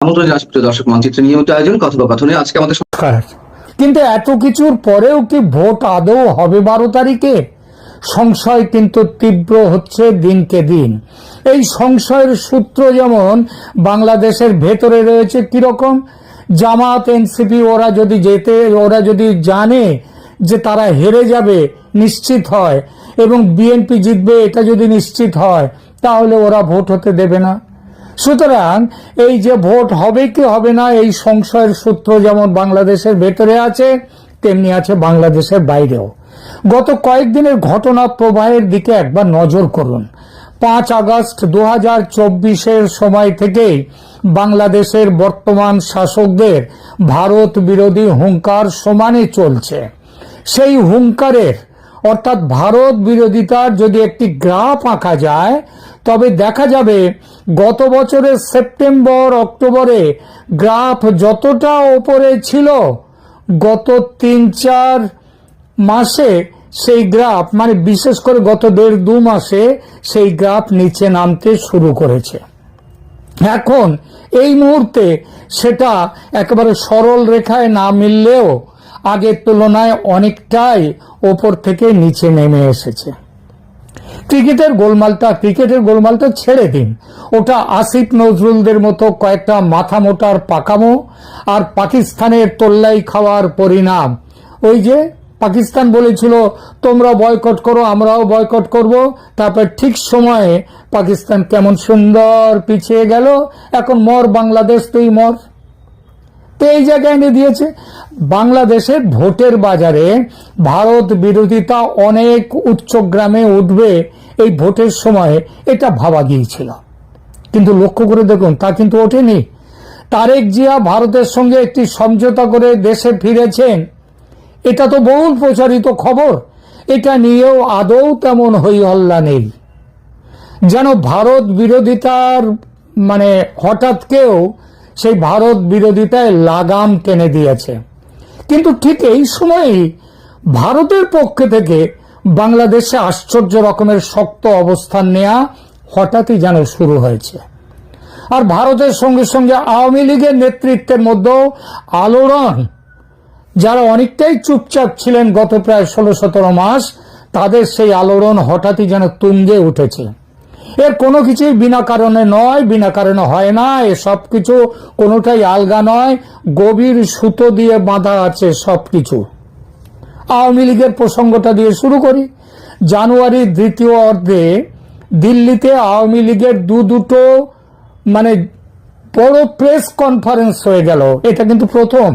আমন্ত্রণ জানাচ্ছি প্রিয় দর্শক, মানচিত্র নিয়মিত আয়োজন কথোপকথনে আজকে আমাদের। কিন্তু এত কিছুর পরেও কি ভোট আদৌ হবে 12 তারিখে? সংশয় কিন্তু তীব্র হচ্ছে দিনকে দিন। এই সংশয়ের সূত্র যেমন বাংলাদেশের ভেতরে রয়েছে, কিরকম? জামাত, এনসিপি ওরা যদি জানে যে তারা হেরে যাবে নিশ্চিত হয় এবং বিএনপি জিতবে এটা যদি নিশ্চিত হয়, তাহলে ওরা ভোট হতে দেবে না। সুতরাং এই যে ভোট হবে কি হবে না, এই সংশয়ের সূত্র যেমন বাংলাদেশের ভেতরে আছে, তেমনি আছে বাংলাদেশের বাইরেও। গত কয়েকদিনের ঘটনা প্রবাহের দিকে একবার নজর করুন। 5 আগস্ট 2024 সময় থেকেই বাংলাদেশের বর্তমান শাসকদের ভারত বিরোধী হুঙ্কার সমানে চলছে। সেই হুঙ্কারের অর্থাৎ ভারত বিরোধিতার যদি একটি গ্রাফ আঁকা যায়, তবে দেখা যাবে গত বছরের সেপ্টেম্বর অক্টোবরে গ্রাফ যতটা ওপরে ছিল, গত 3-4 মাসে সেই গ্রাফ, মানে বিশেষ করে গত 1.5-2 মাসে সেই গ্রাফ নিচে নামতে শুরু করেছে। এখন এই মুহূর্তে সেটা একেবারে সরল রেখায় না মিললেও আগের তুলনায় অনেকটাই ওপর থেকে নিচে নেমে এসেছে। ক্রিকেটের গোলমালটা ছেড়ে দিন, ওটা আসিফ নজরুলদের মতো কয়েকটা মাথা মোটার পাকামো আর পাকিস্তানের তোল্লাই খাওয়ার পরিণাম। ওই যে পাকিস্তান বলেছিল তোমরা বয়কট করো, আমরাও বয়কট করব, তারপর ঠিক সময়ে পাকিস্তান কেমন সুন্দর পিছিয়ে গেল। এখন মর বাংলাদেশ, তুই মর। তো এই জায়গায় এনে দিয়েছে। বাংলাদেশের ভোটের বাজারে ভারত বিরোধিতা অনেক উচ্চগ্রামে উঠবে এই ভোটের সময়, এটা ভাবা গিয়েছিল, কিন্তু লক্ষ্য করে দেখুন তা কিন্তু ওঠেনি। তারেক জিয়া ভারতের সঙ্গে একটি সমঝোতা করে দেশে ফিরেছেন, এটা তো বহুল প্রচারিত খবর। এটা নিয়েও আদৌ তেমন হই হল্লা নেই, যেন ভারত বিরোধিতার মানে হঠাৎ কেউ সেই ভারত বিরোধিতায় লাগাম টেনে দিয়েছে। কিন্তু ঠিক এই সময়ই ভারতের পক্ষ থেকে বাংলাদেশে আশ্চর্য রকমের শক্ত অবস্থান নেওয়া হঠাৎই যেন শুরু হয়েছে। আর ভারতের সঙ্গে সঙ্গে আওয়ামী লীগের নেতৃত্বের মধ্যেও আলোড়ন। যারা অনেকটাই চুপচাপ ছিলেন গত প্রায় 16-17 মাস, তাদের সেই আলোড়ন হঠাৎই যেন তুঙ্গে উঠেছে। এর কোনো কিছুই বিনা কারণে নয়, বিনা কারণে হয় না। এসব কিছু কোনোটাই আলগা নয়, গভীর সুতো দিয়ে বাঁধা আছে সবকিছু। আওয়ামী লীগের প্রসঙ্গটা দিয়ে শুরু করি। জানুয়ারির দ্বিতীয় অর্ধে দিল্লিতে আওয়ামী লীগের দুটো মানে বড় প্রেস কনফারেন্স হয়ে গেল। এটা কিন্তু প্রথম।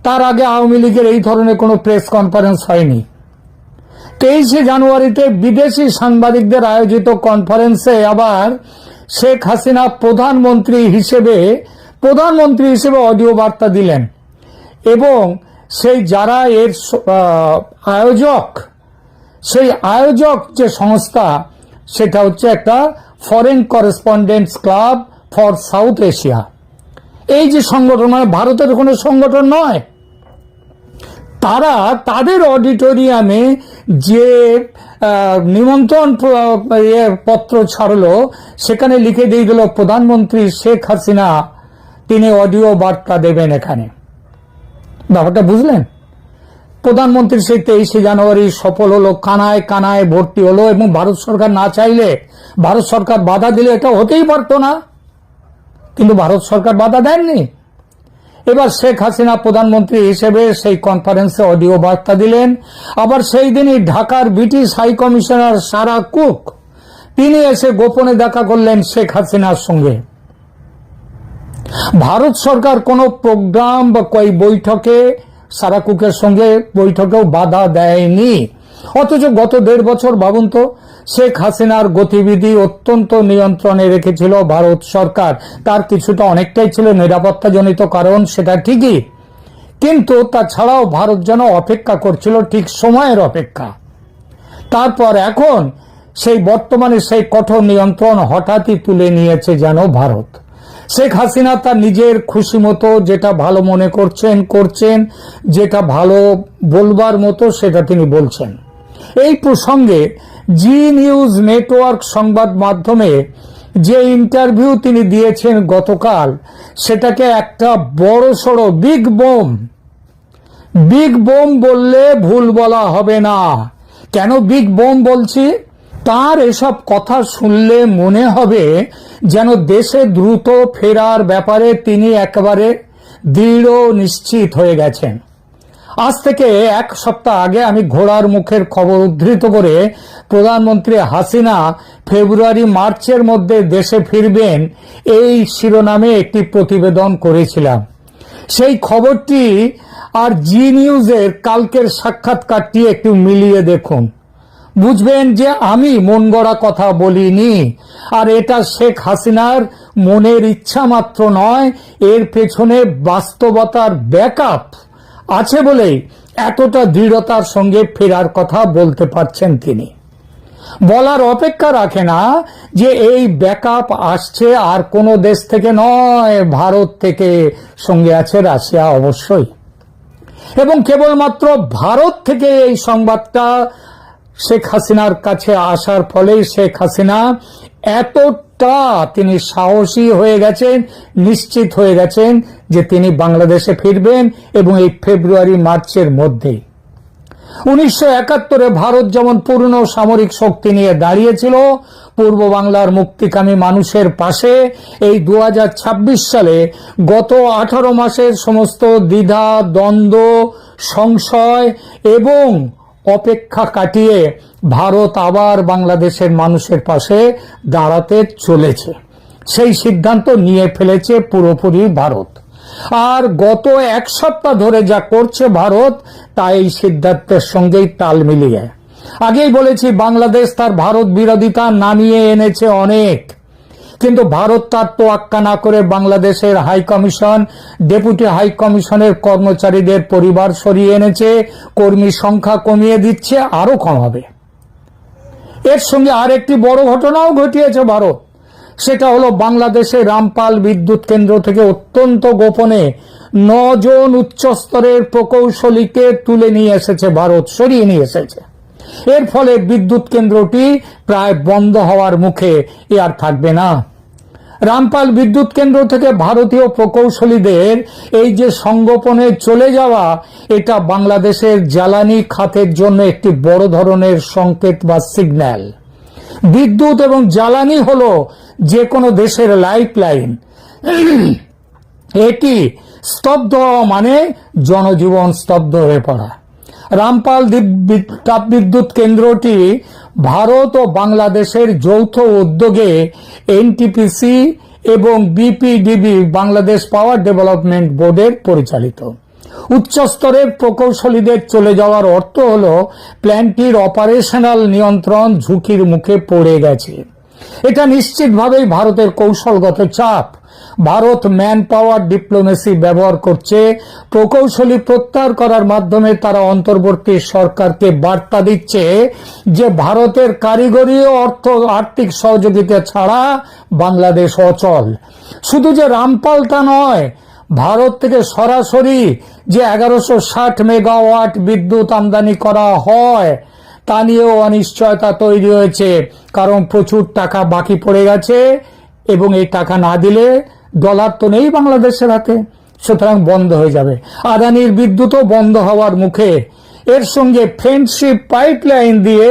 তার আগে আওয়ামী লীগের এই ধরনের কোনো প্রেস কনফারেন্স হয়নি। 23 জানুয়ারিতে বিদেশি সাংবাদিকদের আয়োজিত কনফারেন্সে আবার শেখ হাসিনা প্রধানমন্ত্রী হিসেবে অডিও বার্তা দিলেন এবং সেই যারা এর আয়োজক যে সংস্থা, সেটা হচ্ছে একটা foreign correspondents club for south Asia. এই যে সংগঠন, মানে ভারতের কোনো সংগঠন নয়, তারা তাদের অডিটোরিয়ামে যে নিমন্ত্রণ পত্র ছাড়লো, সেখানে লিখে দিয়ে গেল প্রধানমন্ত্রী শেখ হাসিনা তিনি অডিও বার্তা দেবেন এখানে। ব্যাপারটা বুঝলেন? প্রধানমন্ত্রী সেই 23 জানুয়ারি সফল হলো, কানায় কানায় ভর্তি হলো এবং ভারত সরকার না চাইলে, ভারত সরকার বাধা দিলে এটা হতেই পারতো না, কিন্তু ভারত সরকার বাধা দেননি। এবার শেখ হাসিনা প্রধানমন্ত্রী হিসেবে সেই কনফারেন্সে অডিও বার্তা দিলেন। আবার সেই দিনই ঢাকার British high commissioner Sarah Cook তিনি এসে গোপনে দেখা করলেন শেখ হাসিনার সঙ্গে। ভারত সরকার কোনো প্রোগ্রাম বা বৈঠকে সারা কুকের সঙ্গে বৈঠকেও বাধা দেয়নি। অথচ গত 1.5 বছর ভাবুন তো, শেখ হাসিনার গতিবিধি অত্যন্ত নিয়ন্ত্রণে রেখেছিল ভারত সরকার। তার কিছুটা অনেকটাই ছিল নিরাপত্তাজনিত কারণ, সেটা ঠিকই, কিন্তু তাছাড়াও ভারত যেন অপেক্ষা করছিল, ঠিক সময়ের অপেক্ষা। তারপর এখন সেই বর্তমানে সেই কঠোর নিয়ন্ত্রণ হঠাৎই তুলে নিয়েছে যেন ভারত। শেখ হাসিনা তার নিজের খুশি মতো যেটা ভালো মনে করছেন, যেটা ভালো বলবার মতো সেটা তিনি বলছেন। এই প্রসঙ্গে জি নিউজ নেটওয়ার্ক সংবাদ মাধ্যমে যে ইন্টারভিউ তিনি দিয়েছেন গতকাল, সেটাকে একটা বড়সড় বিগ বোম বললে ভুল বলা হবে না। কেন বিগ বোম বলছি? তার এসব কথা শুনলে মনে হবে যেন দেশে দ্রুত ফেরার ব্যাপারে তিনি একেবারে দৃঢ় নিশ্চিত হয়ে গেছেন। আজ থেকে এক সপ্তাহ আগে আমি ঘোড়ার মুখের খবর উদ্ধৃত করে প্রধানমন্ত্রী হাসিনা ফেব্রুয়ারি মার্চের মধ্যে দেশে ফিরবেন এই শিরোনামে একটি প্রতিবেদন করেছিলাম। সেই খবরটি আর জি নিউজের কালকের সাক্ষাৎকারটি একটু মিলিয়ে দেখুন, বুঝবেন যে আমি মন গড়া কথা বলিনি। আর এটা শেখ হাসিনার মনের ইচ্ছা মাত্র নয়, এর পেছনে বাস্তবতার ব্যাকআপ আছে বলেই এতটা দৃঢ়তার সঙ্গে ফেরার কথা বলতে পারছেন তিনি। বলার অপেক্ষা রাখে না যে এই ব্যাকআপ আসছে আর কোনো দেশ থেকে নয়, ভারত থেকে, সঙ্গে আছে রাশিয়া অবশ্যই। এবং কেবলমাত্র ভারত থেকে এই সংবাদটা শেখ হাসিনার কাছে আসার ফলেই শেখ হাসিনা এতটা তিনি সাহসী হয়ে গেছেন, নিশ্চিত হয়ে গেছেন যে তিনি বাংলাদেশে ফিরবেন এবং এই ফেব্রুয়ারি মার্চের মধ্যেই। 1971 ভারত যেমন পূর্ণ সামরিক শক্তি নিয়ে দাঁড়িয়েছিল পূর্ব বাংলার মুক্তিকামী মানুষের পাশে, এই 2026 সালে গত 18 মাসের সমস্ত দ্বিধা, দ্বন্দ্ব, সংশয় এবং অপেক্ষা কাটিয়ে ভারত আবার বাংলাদেশের মানুষের পাশে দাঁড়াতে চলেছে। সেই সিদ্ধান্ত নিয়ে ফেলেছে পুরোপুরি ভারত। আর গত এক সপ্তাহ ধরে যা করছে ভারত, তা এই সিদ্ধান্তের সঙ্গেই তাল মিলিয়ে। আগেই বলেছি, বাংলাদেশ তার ভারত বিরোধিতা নামিয়ে এনেছে অনেক, কিন্তু ভারত তার তোয়াক্কা না করে বাংলাদেশের হাই কমিশন, ডেপুটি হাই কমিশনের কর্মচারীদের পরিবার সরিয়ে এনেছে, কর্মী সংখ্যা কমিয়ে দিচ্ছে, আরো কমাবে। এর সঙ্গে আরেকটি বড় ঘটনাও ঘটিয়েছে ভারত। সেটা হলো বাংলাদেশের রামপাল বিদ্যুৎ কেন্দ্র থেকে অত্যন্ত গোপনে 9 জন উচ্চস্তরের প্রকৌশলীকে তুলে নিয়ে এসেছে ভারত, সরিয়ে নিয়ে এসেছে। এর ফলে বিদ্যুৎ কেন্দ্রটি প্রায় বন্ধ হওয়ার মুখে, এ আর থাকবে না। রামপাল বিদ্যুৎ কেন্দ্র থেকে ভারতীয় প্রকৌশলীদের এই যে সংগোপনে চলে যাওয়া, এটা বাংলাদেশের জ্বালানি খাতের জন্য একটি বড় ধরনের সংকেত বা সিগন্যাল। বিদ্যুৎ এবং জ্বালানি হলো যে কোনো দেশের লাইফলাইন। এটি স্তব্ধ হওয়া মানে জনজীবন স্তব্ধ হয়ে পড়া। রামপাল তাপবিদ্যুৎ কেন্দ্রটি ভারত ও বাংলাদেশের যৌথ উদ্যোগে এনটিপিসি এবং বিপিডিবি বাংলাদেশ পাওয়ার ডেভেলপমেন্ট বোর্ডের পরিচালিত। উচ্চস্তরের প্রকৌশলীদের চলে যাওয়ার অর্থ হল প্ল্যান্টটির অপারেশনাল নিয়ন্ত্রণ ঝুঁকির মুখে পড়ে গেছে। এটা নিশ্চিতভাবেই ভারতের কৌশলগত চাপ। ভারত ম্যান পাওয়ার ডিপ্লোমেসি ব্যবহার করছে। প্রকৌশলী প্রত্যাহার করার মাধ্যমে তারা অন্তর্বর্তী সরকারকে বার্তা দিচ্ছে যে ভারতের কারিগরি ও আর্থিক সহযোগিতা ছাড়া বাংলাদেশ অচল। শুধু যে রামপাল তা নয়, ভারত থেকে সরাসরি যে 1160 মেগাওয়াট বিদ্যুৎ আমদানি করা হয়, তা নিয়েও অনিশ্চয়তা তৈরি হয়েছে। কারণ প্রচুর টাকা বাকি পড়ে গেছে এবং এই টাকা না দিলে ডলার তো নেই বাংলাদেশের হাতে, সুতরাং বন্ধ হয়ে যাবে। আদানির বিদ্যুৎও বন্ধ হওয়ার মুখে। এর সঙ্গে ফ্রেন্ডশিপ পাইপলাইন দিয়ে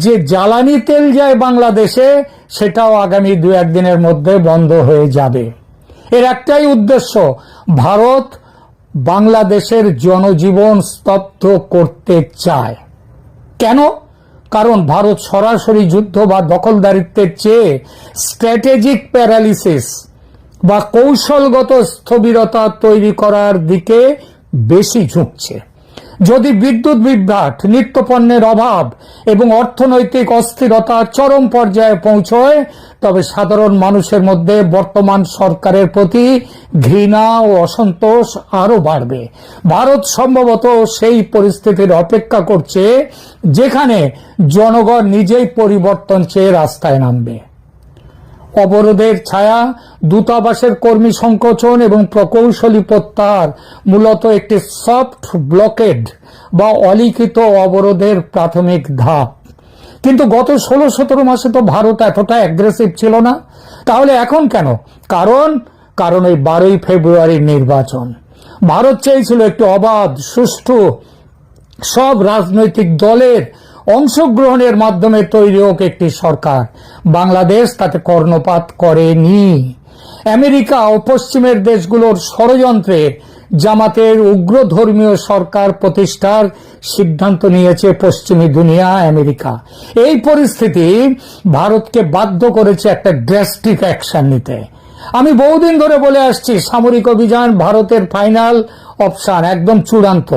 যে জ্বালানি তেল যায় বাংলাদেশে, সেটাও আগামী 2-1 দিনের মধ্যে বন্ধ হয়ে যাবে। এর একটাই উদ্দেশ্য, ভারত বাংলাদেশের জনজীবন স্তব্ধ করতে চায়। কেন? কারণ ভারত সরাসরি যুদ্ধ বা দখলদারিত্বের চেয়ে স্ট্র্যাটেজিক প্যারালিসিস বা কৌশলগত স্থবিরতা তৈরি করার দিকে বেশি ঝুঁকছে। যদি বিদ্যুৎ বিভ্রাট, নিত্যপণ্যের অভাব এবং অর্থনৈতিক অস্থিরতা চরম পর্যায়ে পৌঁছয়, তবে সাধারণ মানুষের মধ্যে বর্তমান সরকারের প্রতি ঘৃণা ও অসন্তোষ আরো বাড়বে। ভারত সম্ভবত সেই পরিস্থিতির অপেক্ষা করছে যেখানে জনগণ নিজেই পরিবর্তন চেয়ে রাস্তায় নামবে। অবরোধের ছায়া, দূতাবাসের কর্মী সংকোচন এবং প্রকৌশলী প্রত্যাহার মূলত একটি সফট ব্লকেড বা অলিখিত অবরোধের প্রাথমিক ধাপ। কিন্তু গত 16-17 মাসে তো ভারত এতটা অ্যাগ্রেসিভ ছিল না। তাহলে এখন কেন? কারণ এই 12ই ফেব্রুয়ারির নির্বাচন। ভারত চেয়েছিল একটি অবাধ, সুষ্ঠু, সব রাজনৈতিক দলের অংশগ্রহণের মাধ্যমে তৈরি হোক একটি সরকার। বাংলাদেশ তাতে কর্ণপাত করেনি। আমেরিকা ও পশ্চিমের দেশগুলোর ষড়যন্ত্রে জামাতের উগ্র ধর্মীয় সরকার প্রতিষ্ঠার সিদ্ধান্ত নিয়েছে পশ্চিমী দুনিয়া, আমেরিকা। এই পরিস্থিতি ভারতকে বাধ্য করেছে একটা ড্রাস্টিক অ্যাকশন নিতে। আমি বহুদিন ধরে বলে আসছি, সামরিক অভিযান ভারতের ফাইনাল অপশন, একদম চূড়ান্ত।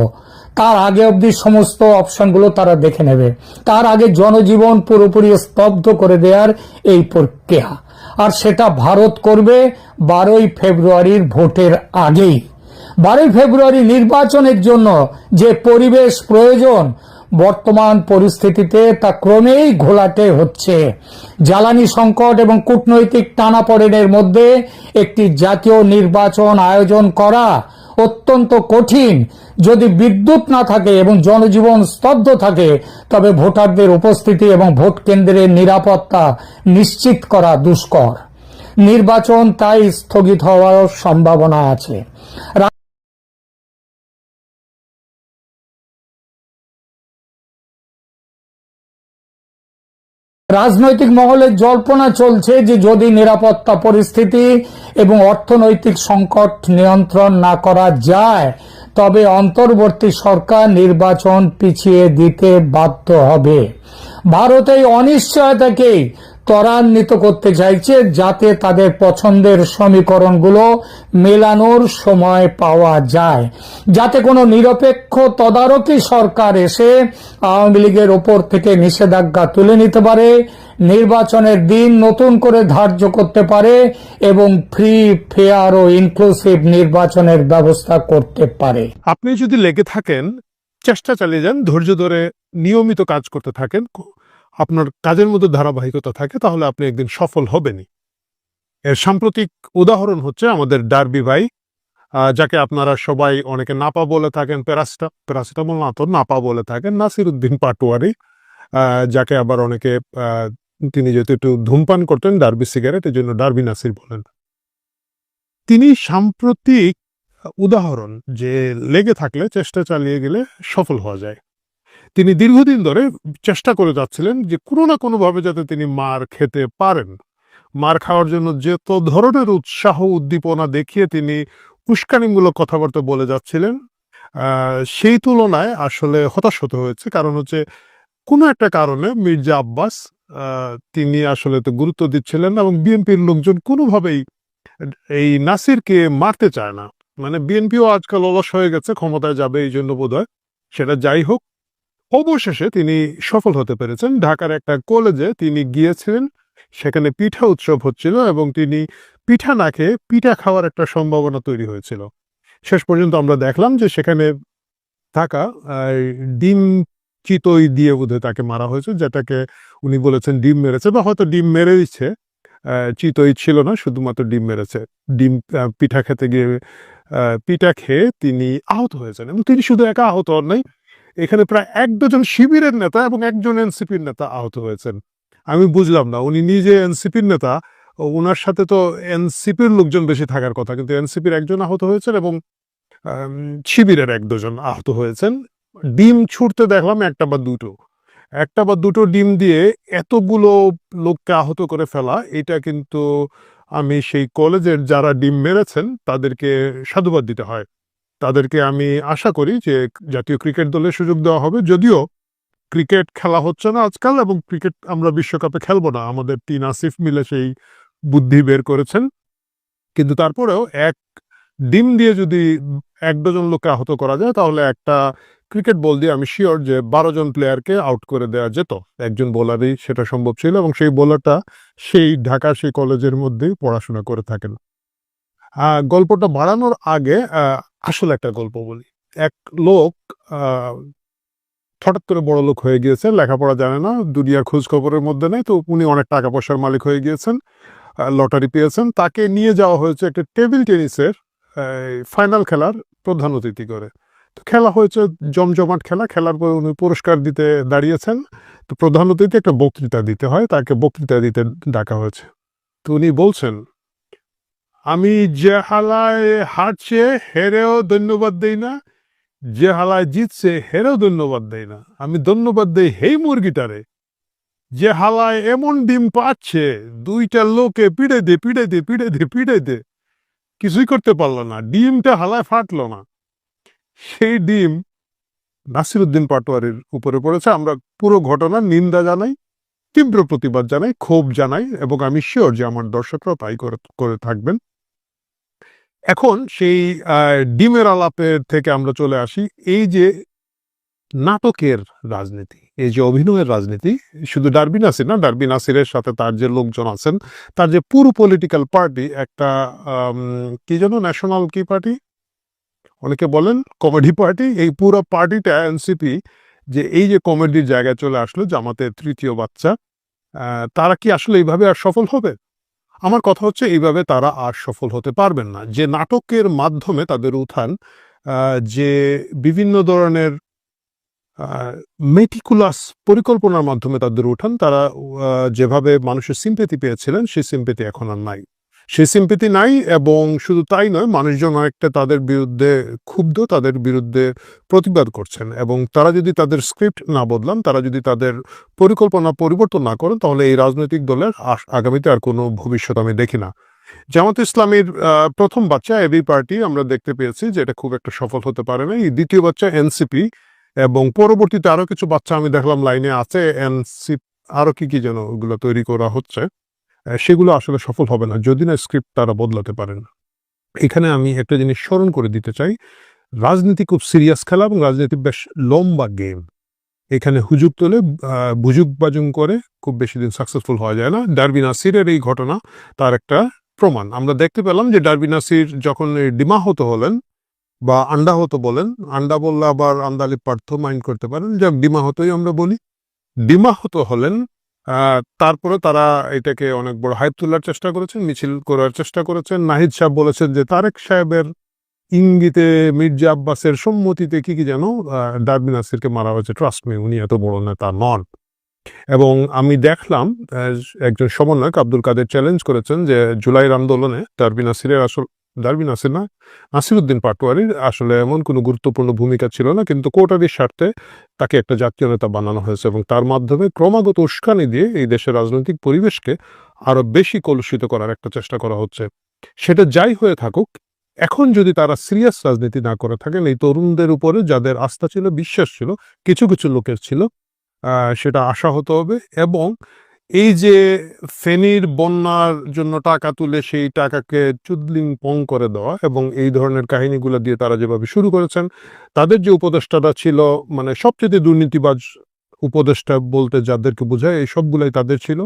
তার আগে অবধি সমস্ত অপশনগুলো তারা দেখে নেবে। তার আগে জনজীবন পুরোপুরি স্তব্ধ করে দেওয়ার এই প্রক্রিয়া, আর সেটা ভারত করবে 12ই ফেব্রুয়ারির ভোটের আগেই। 12ই ফেব্রুয়ারি নির্বাচনের জন্য যে পরিবেশ প্রয়োজন, বর্তমান পরিস্থিতিতে তা ক্রমেই ঘোলাটে হচ্ছে। জ্বালানি সংকট এবং কূটনৈতিক টানাপোড়েনের মধ্যে একটি জাতীয় নির্বাচন আয়োজন করা অত্যন্ত কঠিন। যদি বিদ্যুৎ না থাকে এবং জনজীবন স্তব্ধ থাকে, তবে ভোটারদের উপস্থিতি এবং ভোট কেন্দ্রের নিরাপত্তা নিশ্চিত করা দুষ্কর। নির্বাচন তাই স্থগিত হওয়ার সম্ভাবনা আছে। রাজনৈতিক মহলে জল্পনা চলছে যে যদি নিরাপত্তা পরিস্থিতি এবং অর্থনৈতিক সংকট নিয়ন্ত্রণ না করা যায়, তবে অন্তর্বর্তী সরকার নির্বাচন পিছিয়ে দিতে বাধ্য হবে। ভারত এই অনিশ্চয়তাকেই ত্বরান্বিত করতে চাইছে, যাতে তাদের পছন্দের সমীকরণগুলো মেলানোর সময় পাওয়া যায়, যাতে কোনো নিরপেক্ষ তদারকি সরকার এসে আওয়ামী লীগের ওপর থেকে নিষেধাজ্ঞা তুলে নিতে পারে, নির্বাচনের দিন নতুন করে ধার্য করতে পারে এবং ফ্রি, ফেয়ার ও ইনক্লুসিভ নির্বাচনের ব্যবস্থা করতে পারে। আপনি যদি লেগে থাকেন, চেষ্টা চালিয়ে যান, ধৈর্য ধরে নিয়মিত কাজ করতে থাকেন, আপনার কাজের মধ্যে ধারাবাহিকতা থাকে, তাহলে আপনি একদিন সফল হবেনই। এর সাম্প্রতিক উদাহরণ হচ্ছে আমাদের ডার্বি ভাই, যাকে আপনারা সবাই অনেকে নাপা বলে থাকেন, প্যারাসিটামল না তো নাপা বলে থাকেন, নাসিরউদ্দিন পাটোয়ারি, যাকে আবার অনেকে তিনি যেহেতু একটু ধূমপান করতেন, ডার্বি সিগারেট, এই জন্য ডার্বি নাসির বলেন। তিনি সাম্প্রতিক উদাহরণ যে লেগে থাকলে, চেষ্টা চালিয়ে গেলে সফল হওয়া যায়। তিনি দীর্ঘদিন ধরে চেষ্টা করে যাচ্ছিলেন যে কোনো না কোনোভাবে যাতে তিনি মার খেতে পারেন। মার খাওয়ার জন্য যত ধরনের উৎসাহ উদ্দীপনা দেখিয়ে তিনি উস্কানিমূলক কথাবার্তা বলে যাচ্ছিলেন, সেই তুলনায় আসলে হতাশ হতে হয়েছে। কারণ হচ্ছে কোনো একটা কারণে মির্জা আব্বাস তিনি আসলে তো গুরুত্ব দিচ্ছিলেন না, এবং বিএনপির লোকজন কোনোভাবেই এই নাসিরকে মারতে চায় না। মানে বিএনপিও আজকাল অলস হয়ে গেছে, ক্ষমতায় যাবে এই জন্য বোধহয়। সেটা যাই হোক, অবশেষে তিনি সফল হতে পেরেছেন। ঢাকার একটা কলেজে তিনি গিয়েছিলেন, সেখানে পিঠা উৎসব হচ্ছিল এবং তিনি পিঠা না খেয়ে পিঠা খাওয়ার একটা সম্ভাবনা তৈরি হয়েছিল। শেষ পর্যন্ত আমরা দেখলাম যে সেখানে থাকা ডিম চিতই দিয়ে বোধহয় তাকে মারা হয়েছে, যেটাকে উনি বলেছেন ডিম মেরেছে, বা হয়তো ডিম মেরে দিচ্ছে, চিতই ছিল না, শুধুমাত্র ডিম মেরেছে। ডিম পিঠা খেতে গিয়ে পিঠা খেয়ে তিনি আহত হয়েছেন, এবং তিনি শুধু একা আহত হন নাই, এখানে প্রায় 1 ডজন শিবিরের নেতা এবং একজন এনসিপির নেতা আহত হয়েছেন। আমি বুঝলাম না, উনি নিজে এনসিপির নেতা, ওনার সাথে তো এনসিপির লোকজন বেশি থাকার কথা, কিন্তু এনসিপির একজন আহত হয়েছেন এবং শিবিরের 1 ডজন আহত হয়েছেন। ডিম ছুটতে দেখলাম একটা বা দুটো ডিম দিয়ে এতগুলো লোককে আহত করে ফেলা, এটা কিন্তু আমি সেই কলেজের যারা ডিম মেরেছেন তাদেরকে সাধুবাদ দিতে হয়। তাদেরকে আমি আশা করি যে জাতীয় ক্রিকেট দলের সুযোগ দেওয়া হবে। যদিও ক্রিকেট খেলা হচ্ছে না আজকাল, এবং ক্রিকেট আমরা বিশ্বকাপে খেলবো না, আমাদের 3 আসিফ মিলে সেই বুদ্ধি বের করেছেন, কিন্তু তারপরেও এক ডিম দিয়ে যদি 1 ডজন লোককে আহত করা যায়, তাহলে একটা ক্রিকেট বল দিয়ে আমি শিওর যে 12 জন প্লেয়ারকে আউট করে দেওয়া যেত। একজন বোলারই সেটা সম্ভব ছিল, এবং সেই বোলারটা সেই ঢাকার সেই কলেজের মধ্যেই পড়াশোনা করে থাকেন। গল্পটা বাড়ানোর আগে আসলে একটা গল্প বলি। এক লোক হঠাৎ করে বড় লোক হয়ে গিয়েছেন, লেখাপড়া জানে না, দুনিয়ার খোঁজ খবরের মধ্যে নেই, তো উনি অনেক টাকা পয়সার মালিক হয়ে গিয়েছেন, লটারি পেয়েছেন। তাকে নিয়ে যাওয়া হয়েছে একটা টেবিল টেনিসের ফাইনাল খেলার প্রধান অতিথি করে। তো খেলা হয়েছে, জমজমাট খেলা। খেলার পর উনি পুরস্কার দিতে দাঁড়িয়েছেন। তো প্রধান অতিথি একটা বক্তৃতা দিতে হয়, তাকে বক্তৃতা দিতে ডাকা হয়েছে। তো উনি বলছেন, আমি যে হালায় হারছে হেরেও ধন্যবাদ দেই না, যে হালায় জিতছে হেরেও ধন্যবাদ দেই না, আমি ধন্যবাদ দেই হেই মুরগিটারে যে হালায় এমন ডিম পাচ্ছে, দুইটা লোকে পিড়ে দে কিছুই করতে পারলো না, ডিমটা হালায় ফাটলো না। সেই ডিম নাসিরউদ্দিন পাটোয়ারির উপরে পড়েছে। আমরা পুরো ঘটনার নিন্দা জানাই, তীব্র প্রতিবাদ জানাই, ক্ষোভ জানাই, এবং আমি শিওর যে আমার দর্শকরাও তাই করে থাকবেন। এখন সেই ডিমের আলাপের থেকে আমরা চলে আসি এই যে নাটকের রাজনীতি, এই যে অভিনয়ের রাজনীতি। শুধু ডারবি নাসির না, ডারবি নাসিরের সাথে তার যে লোকজন আছেন, তার যে পুরো পলিটিক্যাল পার্টি, একটা কি যেন ন্যাশনাল কি পার্টি অনেকে বলেন, কমেডি পার্টি, এই পুরো পার্টিটা এনসিপি যে এই যে কমেডির জায়গায় চলে আসলো, জামাতের তৃতীয় বাচ্চা, তারা কি আসলে এইভাবে আর সফল হবে? আমার কথা হচ্ছে এইভাবে তারা আর সফল হতে পারবেন না। যে নাটকের মাধ্যমে তাদের উত্থান, যে বিভিন্ন ধরনের মেটিকুলাস পরিকল্পনার মাধ্যমে তাদের উঠান, তারা যেভাবে মানুষের সিম্পেথি পেয়েছিলেন সেই সিম্পেথি এখন আর নাই। সেই সিম্পেথি নাই, এবং শুধু তাই নয়, মানুষজন অনেকটা তাদের বিরুদ্ধে ক্ষুব্ধ, তাদের বিরুদ্ধে প্রতিবাদ করছেন। এবং তারা যদি তাদের স্ক্রিপ্ট না বদলান, তারা যদি তাদের পরিকল্পনা পরিবর্তন না করেন, তাহলে এই রাজনৈতিক দলের আগামীতে আর কোনো ভবিষ্যৎ আমি দেখি না। জামাত ইসলামীর প্রথম বাচ্চা এবি পার্টি আমরা দেখতে পেয়েছি যে এটা খুব একটা সফল হতে পারে না। এই দ্বিতীয় বাচ্চা এনসিপি, এবং পরবর্তীতে আরো কিছু বাচ্চা আমি দেখলাম লাইনে আছে, এনসিপি আরো কি যেন ওগুলো তৈরি করা হচ্ছে, সেগুলো আসলে সফল হবে না যদি না স্ক্রিপ্ট তারা বদলাতে পারেন। এখানে আমি একটা জিনিস স্মরণ করে দিতে চাই, রাজনীতি খুব সিরিয়াস খেলা, এবং রাজনীতি বেশ লম্বা গেম। এখানে হুজুগ তোলে, বুজুগ বাজুং করে খুব বেশি দিন সাকসেসফুল হওয়া যায় না। ডারবি নাসিরের এই ঘটনা তার একটা প্রমাণ। আমরা দেখতে পেলাম যে ডারবি নাসির যখন ডিমাহত হলেন, বা আন্ডাহত বলেন, আন্ডা বললে আবার আন্দালি পার্থ মাইন্ড করতে পারেন, যাক ডিমাহতই আমরা বলি, ডিমাহত হলেন। তারপরে তারা এটাকে অনেক বড় হাইপ তোলার চেষ্টা করেছেন, মিছিল করার চেষ্টা করেছেন। নাহিদ সাহেব বলেছেন যে তারেক সাহেবের ইঙ্গিতে, মির্জা আব্বাসের সম্মতিতে কি যেন ডারবি নাসিরকে মারা হয়েছে। ট্রাস্ট মি, উনি এত বড় নেতা নন। এবং আমি দেখলাম একজন সমন্বয়ক আব্দুল কাদের চ্যালেঞ্জ করেছেন যে জুলাইয়ের আন্দোলনে ডারবি নাসিরের ডারবি নাসির না, নাসিরউদ্দিন পাটোয়ারির আসলে এমন কোনো গুরুত্বপূর্ণ ভূমিকা ছিল না, কিন্তু কোটারির স্বার্থে তাকে একটা জাতীয় নেতা বানানো হয়েছে, এবং তার মাধ্যমে ক্রমাগত উস্কানি দিয়ে এই দেশের রাজনৈতিক পরিবেশকে আরো বেশি কলুষিত করার একটা চেষ্টা করা হচ্ছে। সেটা যাই হয়ে থাকুক, এখন যদি তারা সিরিয়াস রাজনীতি না করে থাকেন, এই তরুণদের উপরে যাদের আস্থা ছিল, বিশ্বাস ছিল, কিছু কিছু লোকের ছিল, সেটা আশাহত হবে। এবং এই যে ফেনীর বন্যার জন্য টাকা তুলে সেই টাকাকে চুদলিং পং করে দেওয়া, এবং এই ধরনের কাহিনীগুলো দিয়ে তারা যেভাবে শুরু করেছেন, তাদের যে উপদেষ্টাটা ছিল, মানে সবচেয়ে দুর্নীতিবাজ উপদেষ্টা বলতে যাদেরকে বোঝায়, এই সবগুলাই তাদের ছিল।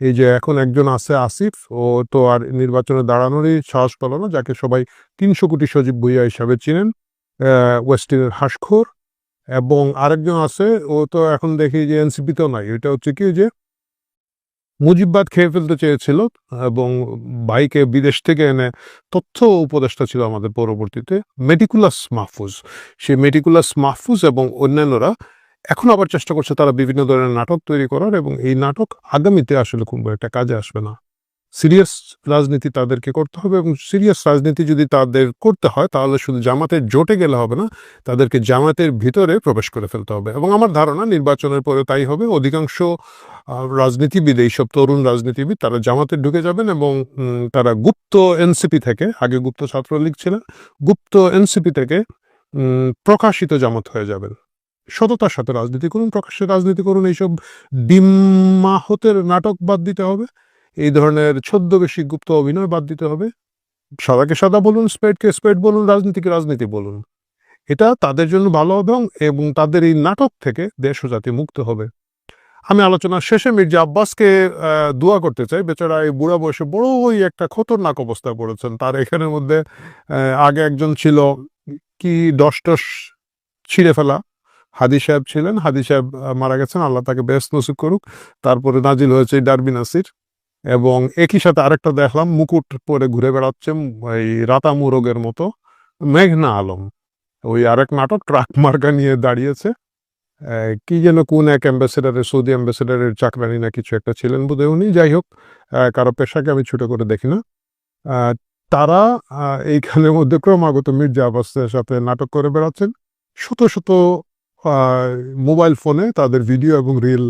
এই যে এখন একজন আছে আসিফ, ও তো আর নির্বাচনে দাঁড়ানোরই সাহস পেল না, যাকে সবাই 300 কোটি সজীব ভুইয়া হিসাবে চিনেন, ওয়েস্টিনের হাসখোর। এবং আরেকজন আছে, ও তো এখন দেখি যে এনসিপিতেও নাই, এটা হচ্ছে কি যে মুজিববাদ খেয়ে ফেলতে চেয়েছিল, এবং ভাইকে বিদেশ থেকে এনে তথ্য উপদেষ্টা ছিল আমাদের পরবর্তীতে মেটিকুলাস মাহফুজ। সেই মেটিকুলাস মাহফুজ এবং অন্যান্যরা এখন আবার চেষ্টা করছে তারা বিভিন্ন ধরনের নাটক তৈরি করার, এবং এই নাটক আগামীতে আসলে খুব একটা কাজে আসবে না। সিরিয়াস রাজনীতি তাদেরকে করতে হবে, এবং সিরিয়াস রাজনীতি যদি তাদের করতে হয়, তাহলে শুধু জামাতের জোটে গেলে হবে না, তাদেরকে জামাতের ভিতরে প্রবেশ করে ফেলতে হবে। এবং আমার ধারণা নির্বাচনের পরে তাই হবে। অধিকাংশ রাজনীতিবিদ, এইসব তরুণ রাজনীতিবিদ, তারা জামাতে ঢুকে যাবেন, এবং তারা গুপ্ত এনসিপি থেকে, আগে গুপ্ত ছাত্রলীগ ছিলেন, গুপ্ত এনসিপি থেকে প্রকাশিত জামাত হয়ে যাবেন। সততার সাথে রাজনীতি করুন, প্রকাশ্যে রাজনীতি করুন, এইসব ডিম্মাহতের নাটক বাদ দিতে হবে, এই ধরনের ছদ্মবেশী গুপ্ত অভিনয় বাদ দিতে হবে। সাদাকে সাদা বলুন, স্পেডকে স্পেড বলুন, রাজনীতিকে রাজনীতি বলুন। এটা তাদের জন্য ভালো হবে, এবং তাদের এই নাটক থেকে দেশ ও জাতি মুক্ত হবে। আমি আলোচনার শেষে মির্জা আব্বাসকে দোয়া করতে চাই। বেচারা এই বুড়া বয়সে বড়ই একটা খতরনাক অবস্থায় পড়েছেন। তার এখানের মধ্যে আগে একজন ছিল কি ডস ছিঁড়ে ফেলা, হাদি সাহেব ছিলেন। হাদি সাহেব মারা গেছেন, আল্লাহ তাকে বেহেশত নসিব করুক। তারপরে নাজিল হয়েছে ডারবি নাসির, এবং একই সাথে আরেকটা দেখলাম মুকুট পরে ঘুরে বেড়াচ্ছে এই রাতামু রোগের মতো, মেঘনা আলম। ওই আরেক নাটক ট্রাক মার্কা নিয়ে দাঁড়িয়েছে। কি যেন কোন এক অ্যাম্বাসেডারের, সৌদি অ্যাম্বাসেডারের চাকরানি না কিছু একটা ছিলেন বোধহয় উনি। যাই হোক, কারো পেশাকে আমি ছোট করে দেখি না। তারা এইখানের মধ্যে ক্রমাগত মির্জা আব্বাসের সাথে নাটক করে বেড়াচ্ছেন। শত শত মোবাইল ফোনে তাদের ভিডিও এবং রিল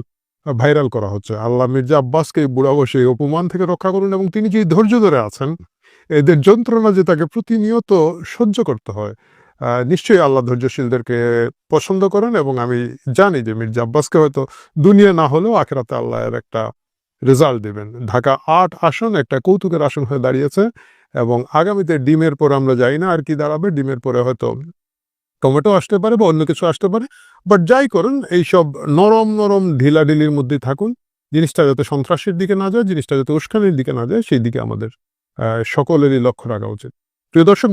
ভাইরাল করা হচ্ছে। আল্লাহ মির্জা আব্বাসকে বুড়া বসে এই অপমান থেকে রক্ষা করুন, এবং তিনি যে ধৈর্য ধরে আছেন, এদের যন্ত্রণা যে তাকে প্রতিনিয়ত সহ্য করতে হয়। নিশ্চয়ই আল্লাহ ধৈর্যশীলদেরকে পছন্দ করেন, এবং আমি জানি যে মির্জা আব্বাসকে হয়তো দুনিয়া না হলেও আখিরাতে আল্লাহ এর একটা রেজাল্ট দেবেন। ঢাকা ৮ আসন একটা কৌতুকের আসন হয়ে দাঁড়িয়েছে, এবং আগামীতে ডিমের পরে আমরা জানি না আর কি দাঁড়াবে। ডিমের পরে হয়তো টমেটো আসতে পারে বা অন্য কিছু আসতে পারে, বাট যাই করুন এইসব নরম নরম ঢিলাঢিলির মধ্যে থাকুন। জিনিসটা যাতে সন্ত্রাসের দিকে না যায়, জিনিসটা যাতে উস্কানির দিকে না যায়, সেই দিকে আমাদের সকলেরই লক্ষ্য রাখা উচিত। প্রিয় দর্শক,